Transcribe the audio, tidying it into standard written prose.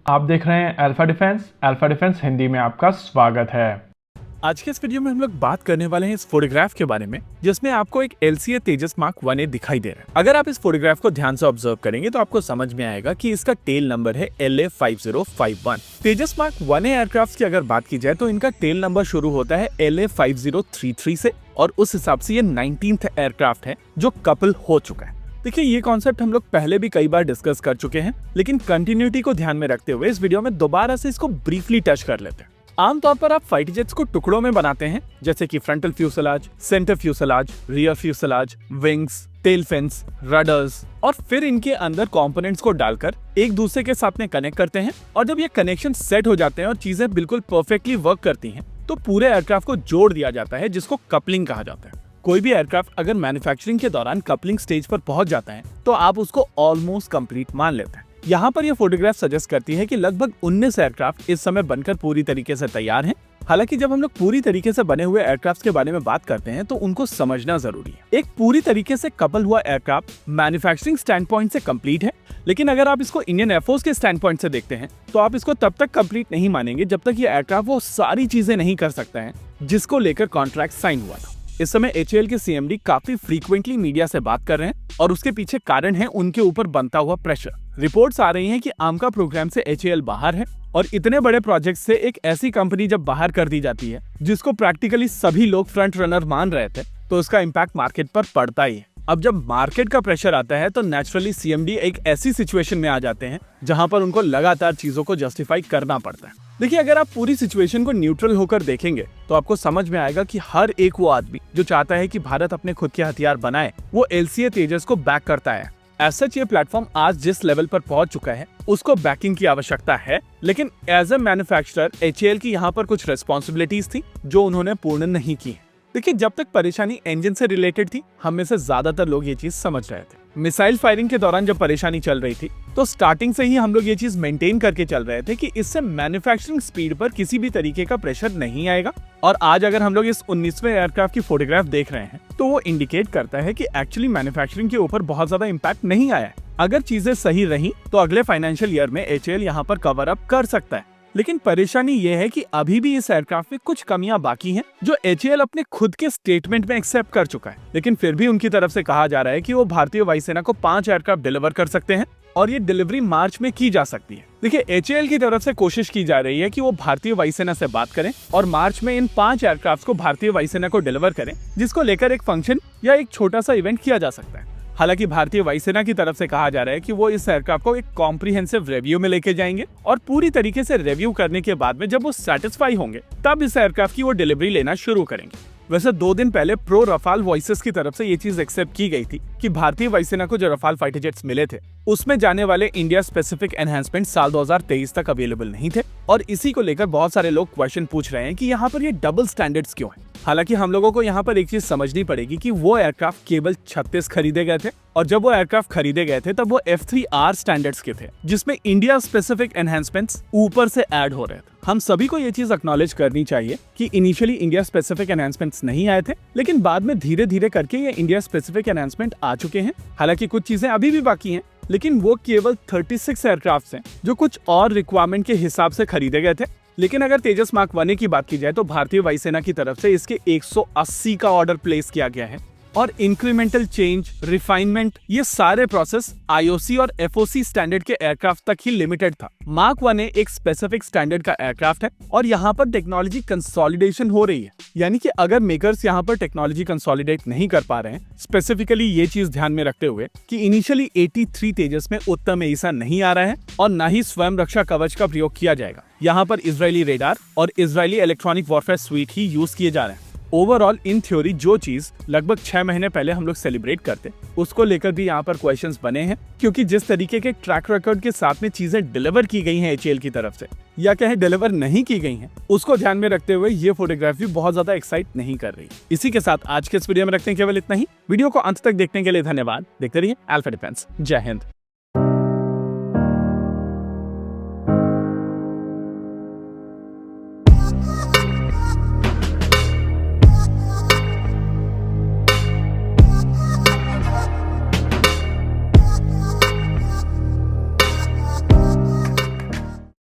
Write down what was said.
आप देख रहे हैं अल्फा डिफेंस हिंदी में आपका स्वागत है। आज के इस वीडियो में हम लोग बात करने वाले हैं इस फोटोग्राफ के बारे में जिसमें आपको एक LCA तेजस मार्क 1A दिखाई दे रहा है। अगर आप इस फोटोग्राफ को ध्यान से ऑब्जर्व करेंगे तो आपको समझ में आएगा कि इसका टेल नंबर है LA5051। तेजस मार्क 1A एयरक्राफ्ट की अगर बात की जाए तो इनका टेल नंबर शुरू होता है LA5033 से और उस हिसाब से ये 19th एयरक्राफ्ट है जो कपल हो चुका है। देखिए, ये कॉन्सेप्ट हम लोग पहले भी कई बार डिस्कस कर चुके हैं, लेकिन कंटिन्यूटी को ध्यान में रखते हुए इस वीडियो में दोबारा से इसको ब्रीफली टच कर लेते हैं। आमतौर पर आप फाइटर जेट्स को टुकड़ों में बनाते हैं, जैसे कि frontal fuselage, centre fuselage, rear fuselage, wings, tail fins, rudders, और फिर इनके अंदर कंपोनेंट्स को डालकर एक दूसरे के साथ में कनेक्ट करते हैं। और जब ये कनेक्शन सेट हो जाते हैं और चीजें बिल्कुल परफेक्टली वर्क करती हैं, तो पूरे एयरक्राफ्ट को जोड़ दिया जाता है, जिसको कपलिंग कहा जाता है। कोई भी एयरक्राफ्ट अगर मैन्युफैक्चरिंग के दौरान कपलिंग स्टेज पर पहुंच जाता है तो आप उसको ऑलमोस्ट कंप्लीट मान लेते हैं। यहाँ पर यह फोटोग्राफ सजेस्ट करती है कि लगभग 19 एयरक्राफ्ट इस समय बनकर पूरी तरीके से तैयार हैं। हालांकि जब हम लोग पूरी तरीके से बने हुए एयरक्राफ्ट के बारे में बात करते हैं तो उनको समझना जरूरी है। एक पूरी तरीके से कपल हुआ एयरक्राफ्ट मैन्युफैक्चरिंग स्टैंड पॉइंट से कंप्लीट है, लेकिन अगर आप इसको इंडियन एयरफोर्स के स्टैंड पॉइंट से देखते हैं तो आप इसको तब तक कंप्लीट नहीं मानेंगे जब तक ये एयरक्राफ्ट वो सारी चीजें नहीं कर सकता है जिसको लेकर कॉन्ट्रैक्ट साइन हुआ था। इस समय HAL के CMD काफी फ्रीक्वेंटली मीडिया से बात कर रहे हैं और उसके पीछे कारण है उनके ऊपर बनता हुआ प्रेशर। रिपोर्ट्स आ रही हैं कि आमका प्रोग्राम से HAL बाहर है और इतने बड़े प्रोजेक्ट से एक ऐसी कंपनी जब बाहर कर दी जाती है जिसको प्रैक्टिकली सभी लोग फ्रंट रनर मान रहे थे, तो उसका इम्पैक्ट मार्केट पर पड़ता ही है। अब जब मार्केट का प्रेशर आता है तो नेचुरली CMD एक ऐसी सिचुएशन में आ जाते हैं जहां पर उनको लगातार चीजों को जस्टिफाई करना पड़ता है। देखिए, अगर आप पूरी सिचुएशन को न्यूट्रल होकर देखेंगे तो आपको समझ में आएगा कि हर एक वो आदमी जो चाहता है कि भारत अपने खुद के हथियार बनाए, वो LCA तेजस को बैक करता है। एज सच ये प्लेटफॉर्म आज जिस लेवल पर पहुंच चुका है उसको बैकिंग की आवश्यकता है, लेकिन एज अ मैन्युफैक्चरर HAL की यहाँ पर कुछ रिस्पॉन्सिबिलिटीज थी जो उन्होंने पूर्ण नहीं की। देखिए, जब तक परेशानी इंजन से रिलेटेड थी, हम में से ज्यादातर लोग ये चीज समझ रहे थे। मिसाइल फायरिंग के दौरान जब परेशानी चल रही थी तो स्टार्टिंग से ही हम लोग ये चीज मेंटेन करके चल रहे थे कि इससे मैन्युफैक्चरिंग स्पीड पर किसी भी तरीके का प्रेशर नहीं आएगा। और आज अगर हम लोग इस 19वें एयरक्राफ्ट की फोटोग्राफ देख रहे हैं तो वो इंडिकेट करता है कि एक्चुअली मैन्युफैक्चरिंग के ऊपर बहुत ज्यादा इम्पैक्ट नहीं आया है। अगर चीजें सही रही तो अगले फाइनेंशियल ईयर में HAL यहाँ पर कवर अप कर सकता है, लेकिन परेशानी ये है कि अभी भी इस एयरक्राफ्ट में कुछ कमियां बाकी हैं जो HAL अपने खुद के स्टेटमेंट में एक्सेप्ट कर चुका है। लेकिन फिर भी उनकी तरफ से कहा जा रहा है कि वो भारतीय वायुसेना को 5 एयरक्राफ्ट डिलीवर कर सकते हैं और ये डिलीवरी मार्च में की जा सकती है। देखिए, HAL की तरफ से कोशिश की जा रही है कि वो भारतीय वायुसेना से बात करें और मार्च में इन 5 एयरक्राफ्ट को भारतीय वायुसेना को डिलीवर करें, जिसको लेकर एक फंक्शन या एक छोटा सा इवेंट किया जा सकता है। हालांकि भारतीय वायुसेना की तरफ से कहा जा रहा है कि वो इस एयरक्राफ्ट को एक कॉम्प्रिहेंसिव रिव्यू में लेके जाएंगे और पूरी तरीके से रिव्यू करने के बाद में जब वो सेटिस्फाई होंगे तब इस एयरक्राफ्ट की वो डिलीवरी लेना शुरू करेंगे। वैसे 2 दिन पहले प्रो रफाल वॉइसेस की तरफ से ये चीज एक्सेप्ट की गई थी कि भारतीय वायुसेना को जो रफाल फाइटर जेट्स मिले थे उसमें जाने वाले इंडिया स्पेसिफिक एनहांसमेंट साल 2023 तक अवेलेबल नहीं थे, और इसी को लेकर बहुत सारे लोग क्वेश्चन पूछ रहे हैं कि यहाँ पर ये डबल स्टैंडर्ड्स क्यों है। हालांकि हम लोगों को यहाँ पर एक चीज समझनी पड़ेगी कि वो एयरक्राफ्ट केवल 36 खरीदे गए थे, और जब वो एयरक्राफ्ट खरीदे गए थे तब वो F3R स्टैंडर्ड्स के थे, जिसमें इंडिया स्पेसिफिक एनहांसमेंट्स ऊपर से ऐड हो रहे थे। हम सभी को ये चीज एक्नॉलेज करनी चाहिए कि इनिशियली इंडिया स्पेसिफिक एनहांसमेंट्स नहीं आए थे, लेकिन बाद में धीरे धीरे करके ये इंडिया स्पेसिफिक एनहांसमेंट आ चुके हैं। हालांकि कुछ चीजें अभी भी बाकी हैं, लेकिन वो केवल 36 एयरक्राफ्ट हैं जो कुछ और रिक्वायरमेंट के हिसाब से खरीदे गए थे। लेकिन अगर तेजस मार्क 1A की बात की जाए तो भारतीय वायुसेना की तरफ से इसके 180 का ऑर्डर प्लेस किया गया है, और इंक्रीमेंटल चेंज, रिफाइनमेंट, ये सारे प्रोसेस IOC और FOC स्टैंडर्ड के एयरक्राफ्ट तक ही लिमिटेड था। मार्क 1A एक स्पेसिफिक स्टैंडर्ड का एयरक्राफ्ट है और यहाँ पर टेक्नोलॉजी कंसोलिडेशन हो रही है। यानी कि अगर मेकर्स यहाँ पर टेक्नोलॉजी कंसोलिडेट नहीं कर पा रहे हैं, स्पेसिफिकली ये चीज ध्यान में रखते हुए कि इनिशियली 83 तेजस में उत्तम ऐसा नहीं आ रहा है और न ही स्वयं रक्षा कवच का प्रयोग किया जाएगा। यहाँ पर इजरायली रेडार और इजरायली इलेक्ट्रॉनिक वॉरफेयर स्वीट ही यूज किए जा रहे हैं। ओवरऑल इन थ्योरी जो चीज लगभग 6 महीने पहले हम लोग सेलिब्रेट करते, उसको लेकर भी यहाँ पर क्वेश्चंस बने हैं, क्योंकि जिस तरीके के ट्रैक रिकॉर्ड के साथ में चीजें डिलीवर की गई हैं HAL की तरफ से, या कहें डिलीवर नहीं की गई हैं, उसको ध्यान में रखते हुए ये फोटोग्राफी बहुत ज्यादा एक्साइट नहीं कर रही। इसी के साथ आज के इस वीडियो में रखते हैं केवल इतना ही। वीडियो को अंत तक देखने के लिए धन्यवाद। देखते रहिए अल्फा डिफेंस। जय हिंद।